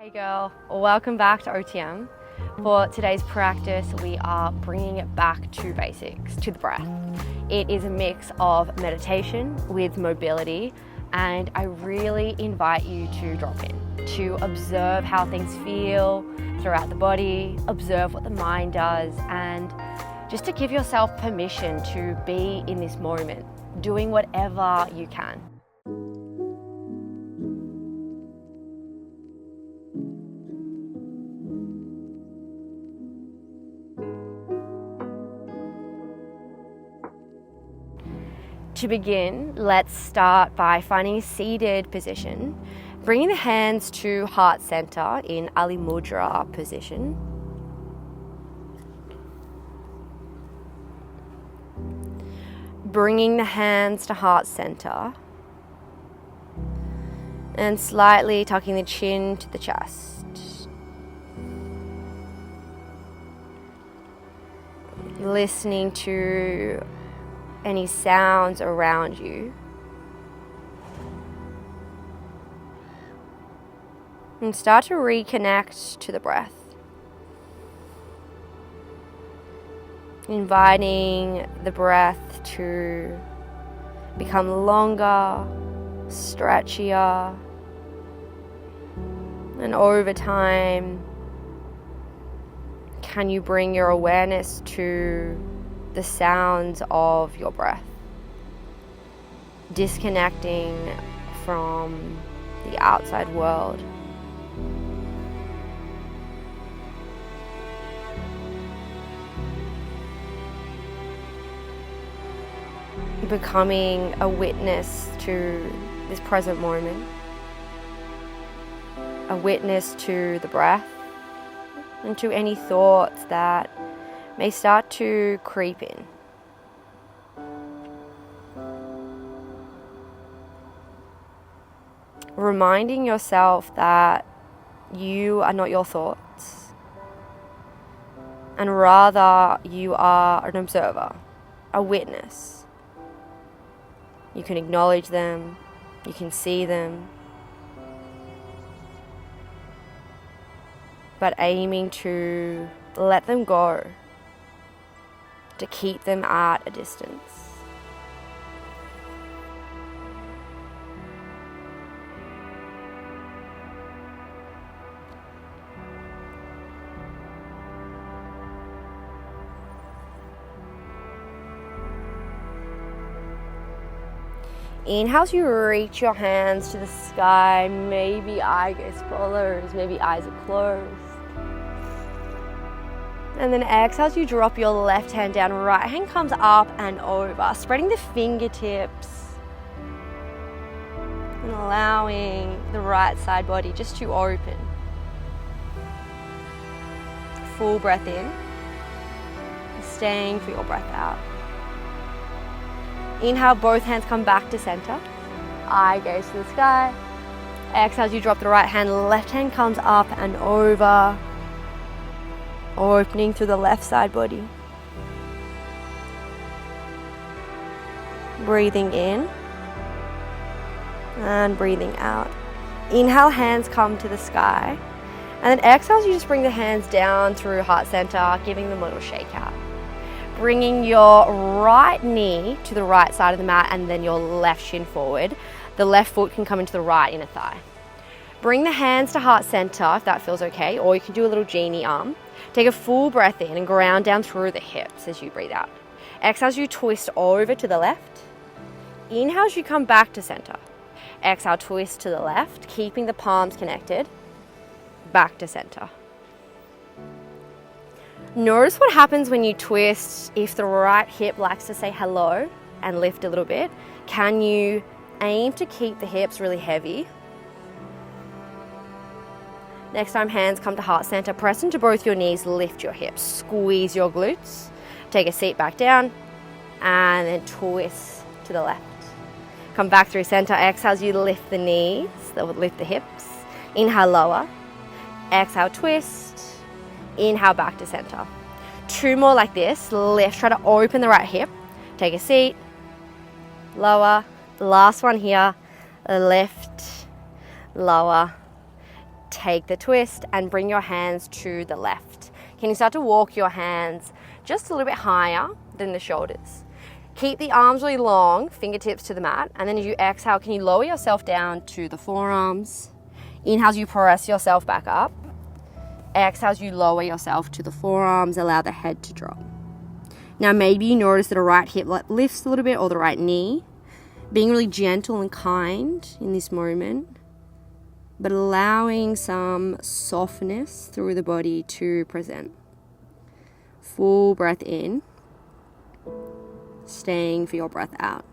Hey girl, welcome back to OTM. For today's practice, we are bringing it back to basics, to the breath. It is a mix of meditation with mobility, and I really invite you to drop in, to observe how things feel throughout the body, observe what the mind does, and just to give yourself permission to be in this moment, doing whatever you can. To begin, let's start by finding a seated position, bringing the hands to heart center in Ali Mudra position. Bringing the hands to heart center and slightly tucking the chin to the chest. Listening to any sounds around you. And start to reconnect to the breath. Inviting the breath to become longer, stretchier, and over time, can you bring your awareness to the sounds of your breath, disconnecting from the outside world. Becoming a witness to this present moment, a witness to the breath and to any thoughts that may start to creep in. Reminding yourself that you are not your thoughts, and rather you are an observer, a witness. You can acknowledge them, you can see them, but aiming to let them go, to keep them at a distance. Inhale as you reach your hands to the sky, maybe eye gaze follows, maybe eyes are closed. And then exhale as you drop your left hand down, right hand comes up and over, spreading the fingertips and allowing the right side body just to open. Full breath in, staying for your breath out. Inhale, both hands come back to center. Eye gaze to the sky. Exhale as you drop the right hand, left hand comes up and over, opening through the left side body. Breathing in and breathing out. Inhale, hands come to the sky. And then exhale, you just bring the hands down through heart center, giving them a little shake out. Bringing your right knee to the right side of the mat and then your left shin forward. The left foot can come into the right inner thigh. Bring the hands to heart center if that feels okay, or you can do a little genie arm. Take a full breath in and ground down through the hips as you breathe out. Exhale as you twist over to the left. Inhale as you come back to center. Exhale, twist to the left, keeping the palms connected. Back to center. Notice what happens when you twist. If the right hip likes to say hello and lift a little bit, can you aim to keep the hips really heavy? Next time hands come to heart center, press into both your knees, lift your hips, squeeze your glutes. Take a seat back down and then twist to the left. Come back through center, exhale as you lift the knees, that would lift the hips. Inhale, lower. Exhale, twist. Inhale, back to center. Two more like this. Lift, try to open the right hip. Take a seat. Lower. Last one here. Lift, lower. Take the twist and bring your hands to the left. Can you start to walk your hands just a little bit higher than the shoulders? Keep the arms really long, fingertips to the mat, and then as you exhale, can you lower yourself down to the forearms? Inhale as you press yourself back up. Exhale as you lower yourself to the forearms, allow the head to drop. Now maybe you notice that a right hip lifts a little bit, or the right knee. Being really gentle and kind in this moment, but allowing some softness through the body to present. Full breath in, staying for your breath out.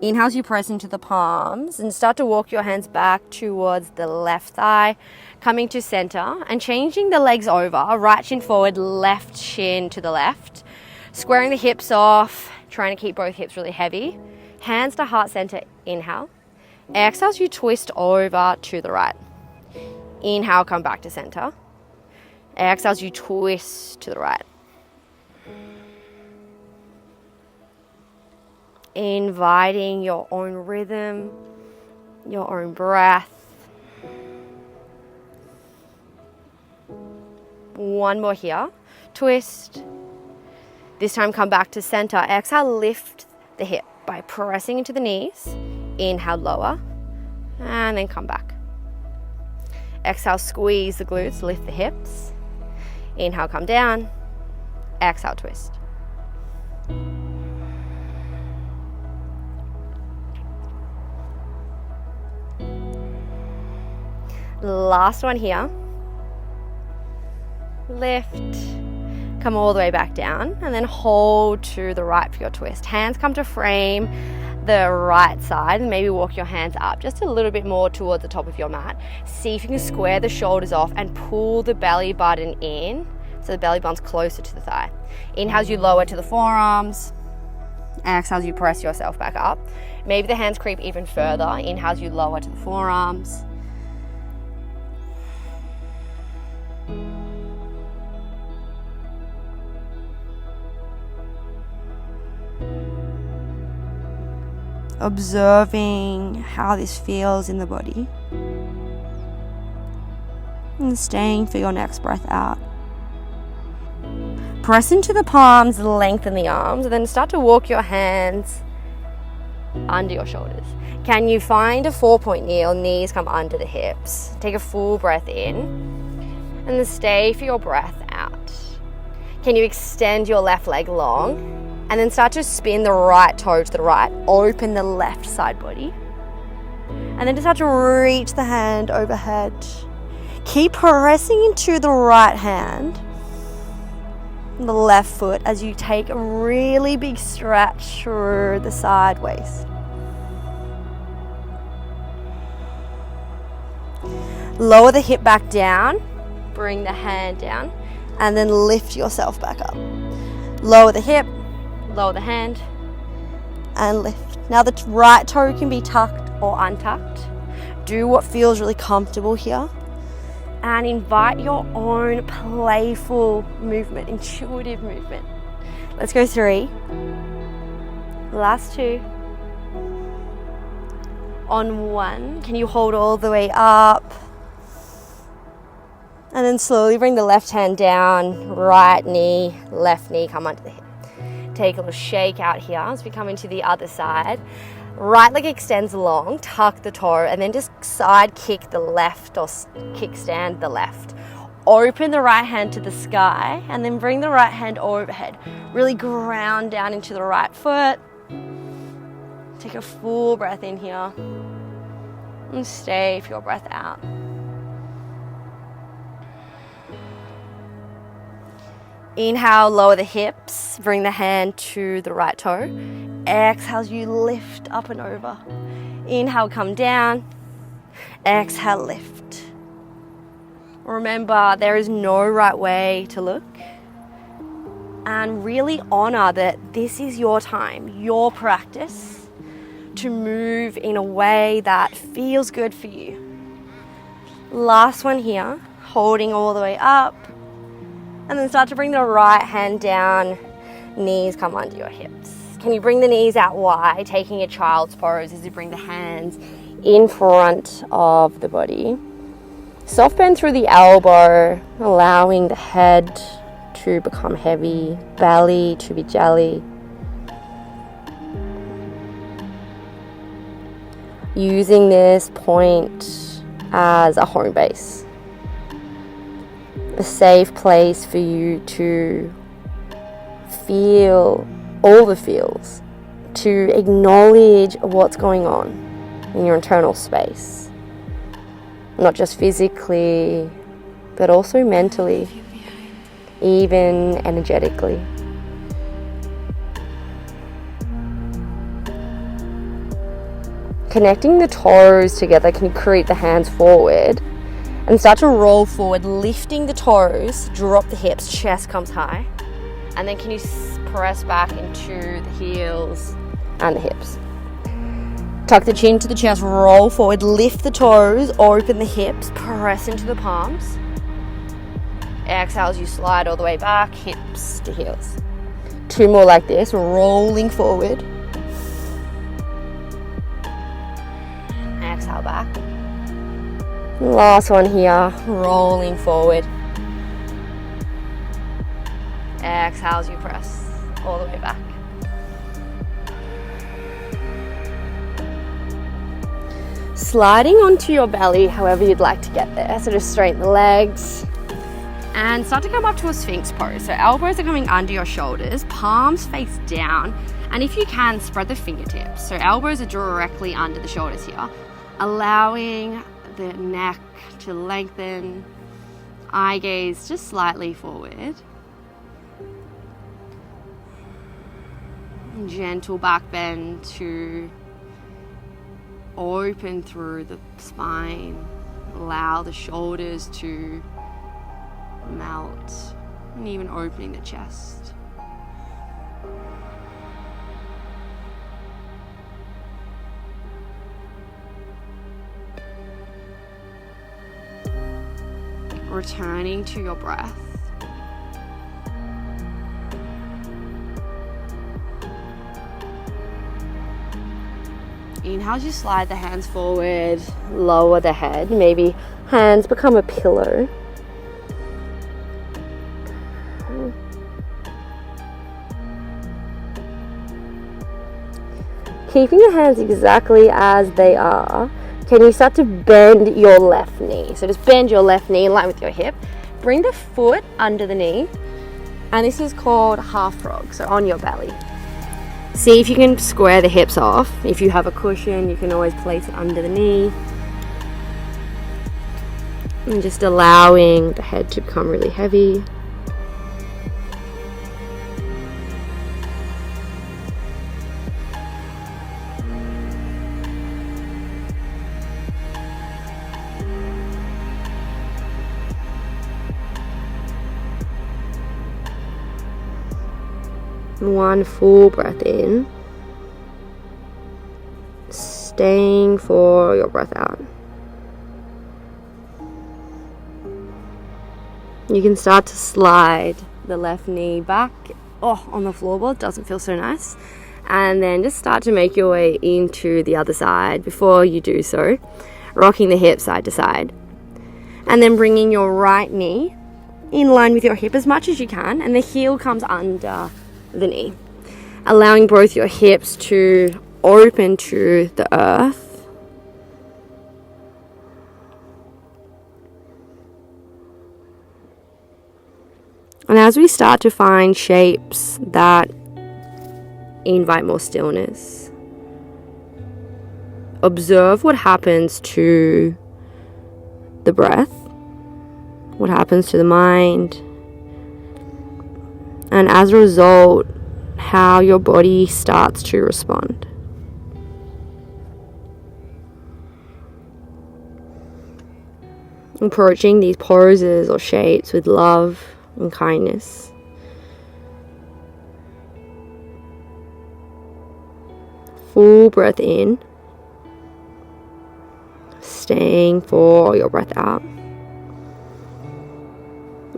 Inhale as you press into the palms and start to walk your hands back towards the left thigh, coming to center and changing the legs over, right shin forward, left shin to the left, squaring the hips off, trying to keep both hips really heavy. Hands to heart center, inhale. Exhale as you twist over to the right. Inhale, come back to center. Exhale as you twist to the right. Inviting your own rhythm, your own breath. One more here. Twist. This time come back to center. Exhale, lift the hip by pressing into the knees. Inhale, lower, and then come back. Exhale, squeeze the glutes, lift the hips. Inhale, come down. Exhale, twist. Last one here. Lift. Come all the way back down and then hold to the right for your twist. Hands come to frame the right side and maybe walk your hands up just a little bit more towards the top of your mat. See if you can square the shoulders off and pull the belly button in so the belly button's closer to the thigh. Inhale as you lower to the forearms. Exhale as you press yourself back up. Maybe the hands creep even further. Inhale as you lower to the forearms. Observing how this feels in the body and staying for your next breath out. Press into the palms, lengthen the arms, and then start to walk your hands under your shoulders. Can you find a 4-point kneel? Knees come under the hips. Take a full breath in and then stay for your breath out. Can you extend your left leg long? And then start to spin the right toe to the right. Open the left side body. And then just start to reach the hand overhead. Keep pressing into the right hand, the left foot, as you take a really big stretch through the side waist. Lower the hip back down. Bring the hand down. And then lift yourself back up. Lower the hip. Lower the hand and lift. Now the right toe can be tucked or untucked. Do what feels really comfortable here and invite your own playful movement, intuitive movement. Let's go 3. Last 2. On 1, can you hold all the way up? And then slowly bring the left hand down, right knee, left knee, come onto the hip. Take a little shake out here as we come into the other side. Right leg extends long, tuck the toe, and then just side kick the left or kickstand the left. Open the right hand to the sky and then bring the right hand overhead. Really ground down into the right foot. Take a full breath in here and stay for your breath out. Inhale, lower the hips, bring the hand to the right toe. Exhale, you lift up and over. Inhale, come down. Exhale, lift. Remember, there is no right way to look. And really honor that this is your time, your practice to move in a way that feels good for you. Last one here, holding all the way up. And then start to bring the right hand down, knees come under your hips. Can you bring the knees out wide, taking a child's pose as you bring the hands in front of the body. Soft bend through the elbow, allowing the head to become heavy, belly to be jelly. Using this point as a home base, a safe place for you to feel all the feels, to acknowledge what's going on in your internal space, not just physically, but also mentally, even energetically. Connecting the toes together, can you create the hands forward and start to roll forward, lifting the toes, drop the hips, chest comes high, and then can you press back into the heels and the hips. Tuck the chin to the chest, roll forward, lift the toes, open the hips, press into the palms. Exhale as you slide all the way back, hips to heels. 2 more like this, rolling forward. Exhale back. Last one here, rolling forward. Exhale as you press all the way back. Sliding onto your belly however you'd like to get there. So just straighten the legs and start to come up to a sphinx pose. So elbows are coming under your shoulders, palms face down, and if you can, spread the fingertips. So elbows are directly under the shoulders here, allowing the neck to lengthen, eye gaze just slightly forward. Gentle back bend to open through the spine. Allow the shoulders to melt, and even opening the chest. Returning to your breath. Inhale as you slide the hands forward, lower the head, maybe hands become a pillow. Keeping the hands exactly as they are, can you start to bend your left knee? So just bend your left knee in line with your hip. Bring the foot under the knee, and this is called half frog, so on your belly. See if you can square the hips off. If you have a cushion, you can always place it under the knee. And just allowing the head to become really heavy. One full breath in, staying for your breath out. You can start to slide the left knee back on the floorboard. Doesn't feel so nice. And then just start to make your way into the other side. Before you do so, rocking the hip side to side. And then bringing your right knee in line with your hip as much as you can, and the heel comes under the knee, allowing both your hips to open to the earth. And as we start to find shapes that invite more stillness, observe what happens to the breath, what happens to the mind, and as a result, how your body starts to respond. Approaching these poses or shapes with love and kindness. Full breath in, staying for your breath out.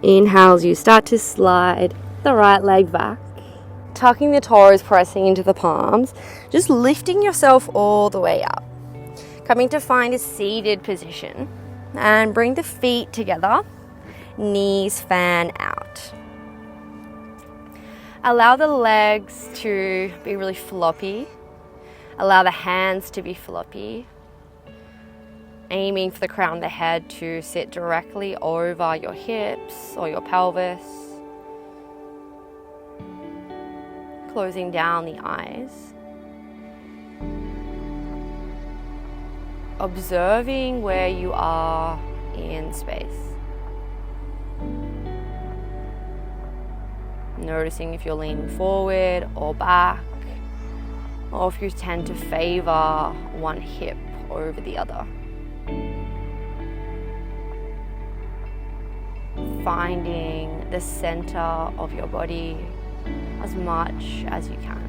Inhale as you start to slide the right leg back, tucking the toes, pressing into the palms, just lifting yourself all the way up, coming to find a seated position. And bring the feet together, knees fan out. Allow the legs to be really floppy. Allow the hands to be floppy. Aiming for the crown of the head to sit directly over your hips or your pelvis. Closing down the eyes. Observing where you are in space. Noticing if you're leaning forward or back, or if you tend to favor one hip over the other. Finding the center of your body as much as you can.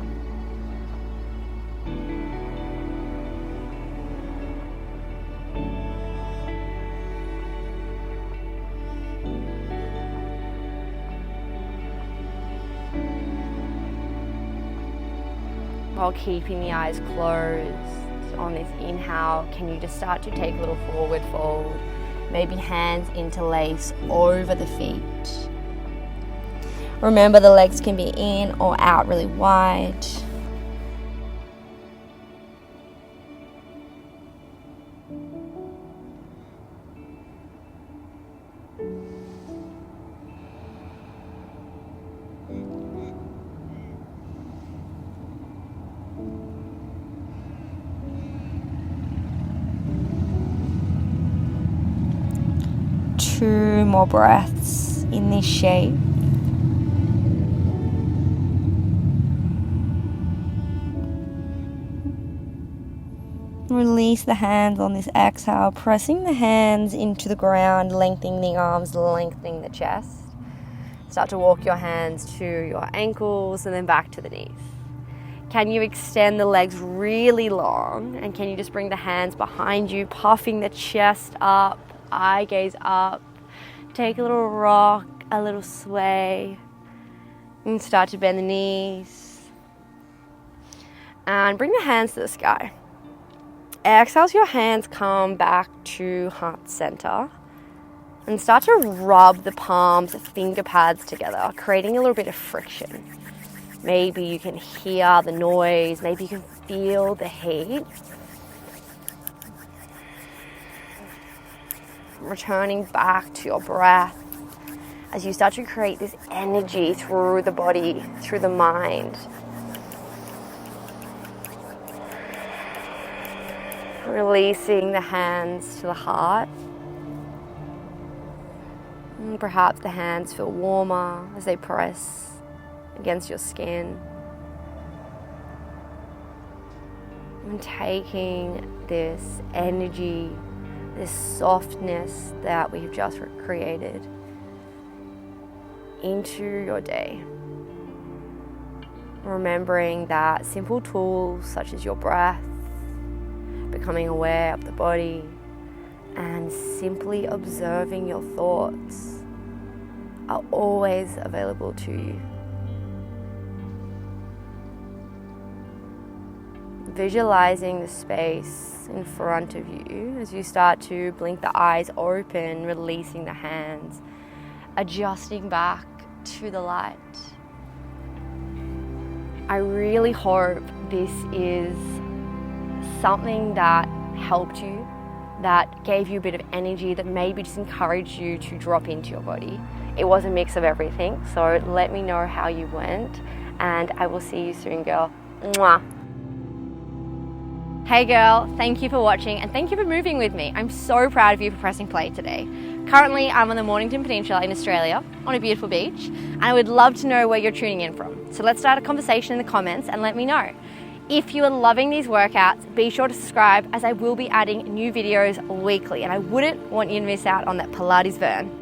While keeping the eyes closed on this inhale, can you just start to take a little forward fold? Maybe hands interlace over the feet. Remember, the legs can be in or out really wide. Two more breaths in this shape. Release the hands on this exhale, pressing the hands into the ground, lengthening the arms, lengthening the chest. Start to walk your hands to your ankles and then back to the knees. Can you extend the legs really long? And can you just bring the hands behind you, puffing the chest up, eye gaze up. Take a little rock, a little sway, and start to bend the knees. And bring the hands to the sky. Exhale as your hands come back to heart center. And start to rub the palms, the finger pads together, creating a little bit of friction. Maybe you can hear the noise, maybe you can feel the heat. Returning back to your breath as you start to create this energy through the body, through the mind. Releasing the hands to the heart. And perhaps the hands feel warmer as they press against your skin. And taking this energy, this softness that we've just created into your day. Remembering that simple tools such as your breath, becoming aware of the body, and simply observing your thoughts are always available to you. Visualizing the space in front of you as you start to blink the eyes open, releasing the hands, adjusting back to the light. I really hope this is something that helped you, that gave you a bit of energy, that maybe just encouraged you to drop into your body. It was a mix of everything, so let me know how you went, and I will see you soon, girl. Mwah. Hey girl, thank you for watching and thank you for moving with me. I'm so proud of you for pressing play today. Currently, I'm on the Mornington Peninsula in Australia on a beautiful beach, and I would love to know where you're tuning in from. So let's start a conversation in the comments and let me know. If you are loving these workouts, be sure to subscribe as I will be adding new videos weekly, and I wouldn't want you to miss out on that Pilates burn.